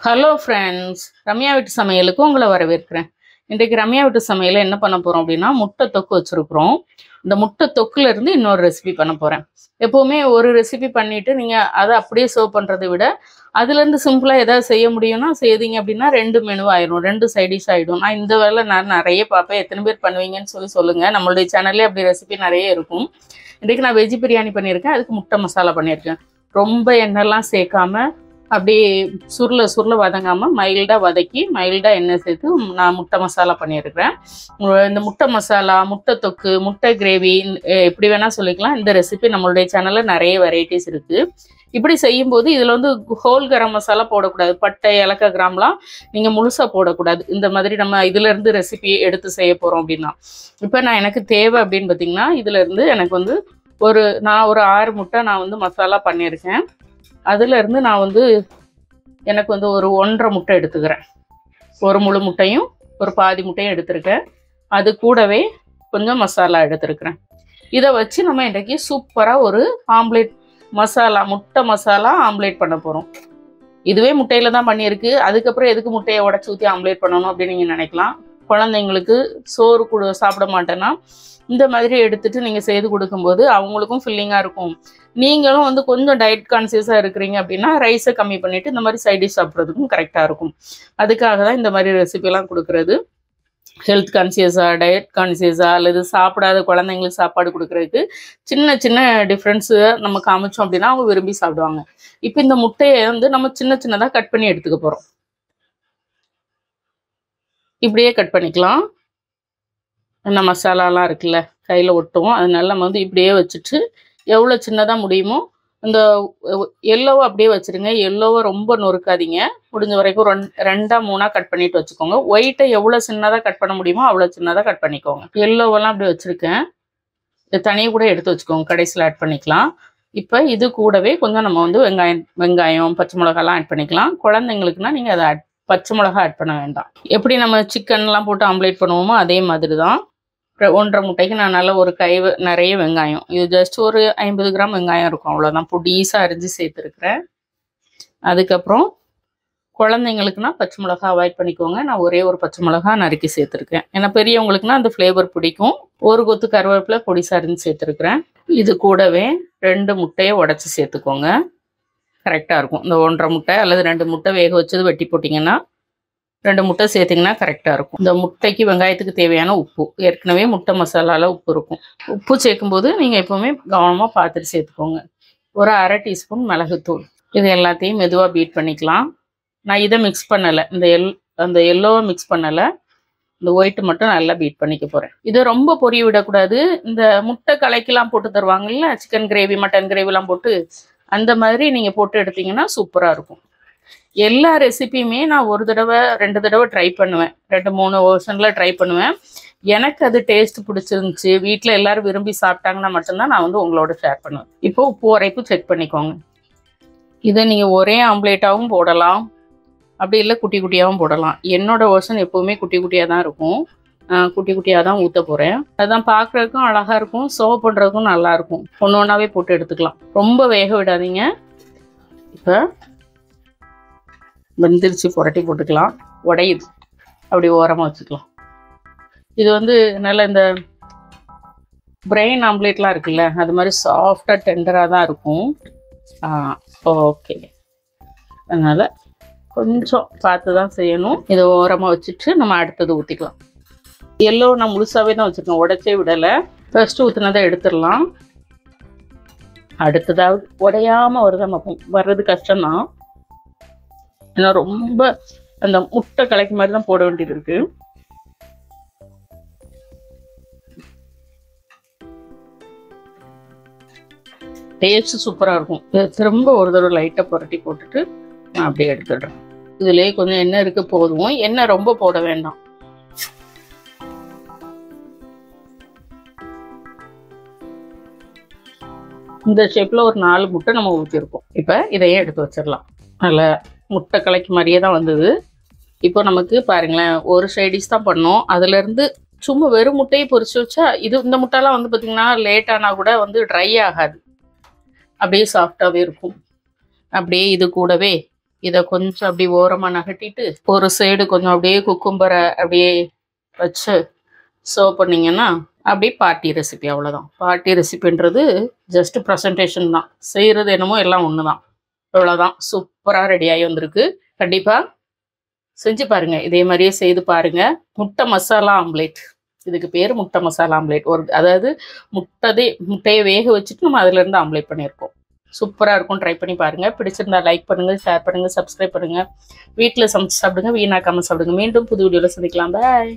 Hello friends, Ramya வீட்டு சமையலுக்கு உங்களை வரவேற்கிறேன். இன்றைக்கு ரம்யா வீட்டு சமையலில் என்ன பண்ண போகிறோம் அப்படின்னா, முட்டை தொக்கு வச்சுருக்குறோம். இந்த முட்டை தொக்குலேருந்து இன்னொரு ரெசிபி பண்ண போகிறேன். எப்போவுமே ஒரு ரெசிபி பண்ணிவிட்டு நீங்கள் அதை அப்படியே சர்வ் பண்ணுறதை விட அதுலேருந்து சிம்பிளாக எதாவது செய்ய முடியும்னா செய்தீங்க அப்படின்னா 2 மெனு ஆயிடும், 2 சைடிஷ் ஆகிடும். நான் இந்த வேலை நான் நிறைய பார்ப்பேன். எத்தனை பேர் பண்ணுவீங்கன்னு சொல்லுங்கள். நம்மளுடைய சேனல்லே அப்படி ரெசிபி நிறைய இருக்கும். இன்றைக்கு நான் வெஜ் பிரியாணி பண்ணியிருக்கேன். அதுக்கு முட்டை மசாலா பண்ணியிருக்கேன். ரொம்ப எண்ணெய்லாம் சேர்க்காம அப்படியே சுருள வதங்காமல் மைல்டாக வதக்கி மைல்டாக எண்ணெய் சேர்த்து நான் முட்டை மசாலா பண்ணியிருக்கிறேன். இந்த முட்டை மசாலா, முட்டை தொக்கு, முட்டை கிரேவி எப்படி வேணால் சொல்லிக்கலாம். இந்த ரெசிபி நம்மளுடைய சேனலில் நிறைய வெரைட்டிஸ் இருக்குது. இப்படி செய்யும்போது இதில் வந்து ஹோல் கரம் மசாலா போடக்கூடாது. பட்டை, ஏலக்காய், கிராம்லாம் நீங்கள் முழுசாக போடக்கூடாது. இந்த மாதிரி நம்ம இதிலேருந்து ரெசிபி எடுத்து செய்ய போகிறோம் அப்படின்னா, இப்போ நான் எனக்கு தேவை அப்படின்னு பார்த்தீங்கன்னா, இதிலேருந்து எனக்கு வந்து நான் ஒரு 6 முட்டை நான் வந்து மசாலா பண்ணியிருக்கேன். அதிலேருந்து நான் வந்து எனக்கு வந்து ஒரு 1.5 முட்டை எடுத்துக்கிறேன். ஒரு முழு முட்டையும் ஒரு பாதி முட்டையும் எடுத்துருக்கேன். அது கூடவே கொஞ்சம் மசாலா எடுத்துருக்கிறேன். இதை வச்சு நம்ம இன்றைக்கி சூப்பராக ஒரு ஆம்லேட் மசாலா, முட்டை மசாலா ஆம்லேட் பண்ண போகிறோம். இதுவே முட்டையில் தான் பண்ணியிருக்கு. அதுக்கப்புறம் எதுக்கு முட்டையை உடச்சி ஊற்றி ஆம்லேட் பண்ணணும் அப்படின்னு நீங்கள் நினைக்கலாம். குழந்தைங்களுக்கு சோறு சாப்பிட மாட்டேன்னா இந்த மாதிரி எடுத்துகிட்டு நீங்கள் செய்து கொடுக்கும்போது அவங்களுக்கும் ஃபில்லிங்காக இருக்கும். நீங்களும் வந்து கொஞ்சம் டயட் கான்சியஸாக இருக்கிறீங்க அப்படின்னா ரைஸை கம்மி பண்ணிவிட்டு இந்த மாதிரி சைட் டிஷ் சாப்பிட்றதுக்கும் கரெக்டாக இருக்கும். அதுக்காக தான் இந்த மாதிரி ரெசிபிலாம் கொடுக்குறது. ஹெல்த் கான்சியஸாக, டயட் கான்சியஸாக அல்லது சாப்பிடாத குழந்தைங்களுக்கு சாப்பாடு கொடுக்குறதுக்கு சின்ன சின்ன டிஃப்ரென்ஸு நம்ம காமிச்சோம் அப்படின்னா அவங்க விரும்பி சாப்பிடுவாங்க. இப்போ இந்த முட்டையை வந்து நம்ம சின்னதாக கட் பண்ணி எடுத்துக்க போகிறோம். இப்படியே கட் பண்ணிக்கலாம். இந்த மசாலாலாம் இருக்குல்ல கையில் ஒட்டும், அதனால நம்ம வந்து இப்படியே வச்சுட்டு எவ்வளோ சின்னதாக முடியுமோ இந்த எல்லோவை அப்படியே வச்சுருங்க. எல்லோவை ரொம்ப நொறுக்காதீங்க. முடிஞ்ச வரைக்கும் 2ஆ 3ஆ கட் பண்ணிட்டு வச்சுக்கோங்க. ஒயிட்டை எவ்வளோ சின்னதாக கட் பண்ண முடியுமோ அவ்வளோ சின்னதாக கட் பண்ணிக்கோங்க. எல்லோவெல்லாம் அப்படி வச்சுருக்கேன். இதை தனியாக கூட எடுத்து வச்சுக்கோங்க, கடைசியில் ஆட் பண்ணிக்கலாம். இப்போ இது கூடவே கொஞ்சம் நம்ம வந்து வெங்காயம், பச்சை மிளகாலாம் ஆட் பண்ணிக்கலாம். குழந்தைங்களுக்குன்னா நீங்கள் அதை பச்சை மிளகா ஆட் பண்ண வேண்டாம். எப்படி நம்ம சிக்கன்லாம் போட்டு ஆம்லேட் பண்ணுவோமோ அதே மாதிரி தான். 1.5 முட்டைக்கு நான் நல்லா ஒரு கை நிறைய வெங்காயம், இது ஜஸ்ட் ஒரு 50 கிராம் வெங்காயம் இருக்கும், அவ்வளோதான். பொடிசாக அரிஞ்சு சேர்த்துருக்குறேன். அதுக்கப்புறம் குழந்தைங்களுக்குனா பச்சை மிளகா அவாய்ட் பண்ணிக்கோங்க. நான் ஒரே ஒரு பச்சை மிளகா நறுக்கி சேர்த்துருக்கேன். ஏன்னா பெரியவங்களுக்குனா அந்த ஃப்ளேவர் பிடிக்கும். ஒரு கொத்து கருவேப்பிலை பொடிசாக அரிஞ்சு சேர்த்துருக்குறேன். இது கூடவே 2 முட்டையை உடச்சி சேர்த்துக்கோங்க. கரெக்டாக இருக்கும். இந்த 1.5 முட்டை அல்லது 2 முட்டை வேக வச்சது வெட்டி போட்டிங்கன்னா 2 முட்டை சேர்த்திங்கன்னா கரெக்டாக இருக்கும். இந்த முட்டைக்கு வெங்காயத்துக்கு தேவையான உப்பு, ஏற்கனவே முட்டை மசாலாவில் உப்பு இருக்கும். உப்பு சேர்க்கும்போது நீங்கள் எப்போவுமே கவனமாக பார்த்துட்டு சேர்த்துக்கோங்க. ஒரு 1/2 டீஸ்பூன் மிளகுத்தூள். இது எல்லாத்தையும் மெதுவாக பீட் பண்ணிக்கலாம். நான் இதை மிக்ஸ் பண்ணலை, அந்த எல்லோவை மிக்ஸ் பண்ணலை, இந்த ஒயிட்டு மட்டும் நல்லா பீட் பண்ணிக்க போகிறேன். இதை ரொம்ப பொரிய விடக்கூடாது. இந்த முட்டை கலக்கிலாம் போட்டு தருவாங்கல்ல, சிக்கன் கிரேவி, மட்டன் கிரேவிலாம் போட்டு, அந்த மாதிரி நீங்கள் போட்டு எடுத்திங்கன்னா சூப்பராக இருக்கும். எல்லா ரெசிபியுமே நான் 1 தடவை 2 தடவை ட்ரை பண்ணுவேன். 2-3 வெர்ஷனில் ட்ரை பண்ணுவேன். எனக்கு அது டேஸ்ட் பிடிச்சிருந்துச்சி, வீட்டில் எல்லோரும் விரும்பி சாப்பிட்டாங்கன்னா மட்டும்தான் நான் வந்து உங்களோட ஷேர் பண்ணுவேன். இப்போது உப்பு உரைப்பு செக் பண்ணிக்கோங்க. இதை நீங்கள் ஒரே ஆம்லேட்டாகவும் போடலாம், அப்படி இல்லை குட்டி குட்டியாகவும் போடலாம். என்னோடய வெர்ஷன் எப்போவுமே குட்டி குட்டியாக தான் இருக்கும். குட்டி குட்டியாக தான் ஊற்ற போகிறேன். அதுதான் பார்க்குறதுக்கும் அழகாக இருக்கும், சர்வ் பண்ணுறதுக்கும் நல்லாயிருக்கும். ஒன்று ஒன்றாவே போட்டு எடுத்துக்கலாம். ரொம்ப வேக விடாதீங்க. இப்போ வெந்திரிச்சு புரட்டி போட்டுக்கலாம். உடையுது, அப்படி ஓரமாக வச்சுக்கலாம். இது வந்து நல்ல இந்த பிரெயின் ஆம்லேட்லாம் இருக்குல்ல, அது மாதிரி சாஃப்டாக டெண்டராக தான் இருக்கும். ஓகே, அதனால் கொஞ்சம் பார்த்து தான் செய்யணும். இதை ஓரமாக வச்சுட்டு நம்ம அடுத்தது ஊற்றிக்கலாம். எல்லோ நான் முழுசாகவே தான் வச்சுருக்கேன், உடைச்சே விடலை. ஃபர்ஸ்ட்டு ஊற்றினதை எடுத்துடலாம். அடுத்ததாவது உடையாமல் வர்றது கஷ்டம்தான். ஏன்னா ரொம்ப அந்த முட்டை கலக்கி மாதிரி தான் போட வேண்டியது இருக்கு. டேஸ்ட் சூப்பராக இருக்கும். திரும்ப ஒரு தடவை லைட்டாக புரட்டி போட்டுட்டு நான் அப்படியே எடுத்துடுறேன். இதுலேயே கொஞ்சம் எண்ணெய் இருக்க போதும், எண்ணெய் ரொம்ப போட வேண்டாம். இந்த ஷேப்பில் ஒரு 4 முட்டை நம்ம ஊற்றிருக்கோம். இப்போ இதையே எடுத்து வச்சிடலாம். நல்ல முட்டை கலக்கி மாதிரியே தான் வந்தது. இப்போ நமக்கு பாருங்களேன், ஒரு சைடிஷ் தான் பண்ணோம். அதுலேருந்து சும்மா வெறும் முட்டையை பொரிச்சு வச்சா இந்த முட்டைலாம் வந்து பார்த்திங்கன்னா லேட் ஆனால் கூட வந்து ட்ரை ஆகாது, அப்படியே சாஃப்டாகவே இருக்கும். அப்படியே இது கூடவே இதை கொஞ்சம் அப்படியே ஓரமாக நகட்டிட்டு ஒரு சைடு கொஞ்சம் அப்படியே குக்கும்பரை அப்படியே வச்சு சர்வ் பண்ணிங்கன்னா அப்படியே பார்ட்டி ரெசிபி. அவ்வளோதான். பார்ட்டி ரெசிபின்றது ஜஸ்ட் ப்ரெசன்டேஷன் தான். செய்கிறது என்னமோ எல்லாம் ஒன்று தான். அவ்வளோதான். சூப்பராக ரெடியாகி வந்திருக்கு. கண்டிப்பாக செஞ்சு பாருங்கள். இதே மாதிரியே செய்து பாருங்கள். முட்டை மசாலா ஆம்லேட், இதுக்கு பேர் முட்டை மசாலா ஆம்லேட். அதாவது முட்டையை வேக வச்சுட்டு நம்ம அதிலேருந்து ஆம்லேட் பண்ணியிருக்கோம். சூப்பராக இருக்கும். ட்ரை பண்ணி பாருங்கள். பிடிச்சிருந்தா லைக் பண்ணுங்கள், ஷேர் பண்ணுங்கள், சப்ஸ்கிரைப் பண்ணுங்கள். வீட்டில் சமைச்சு சாப்பிடுங்க, வீணாக்காமல் சாப்பிடுங்க. மீண்டும் புது வீடியோவில் சந்திக்கலாம். பாய்.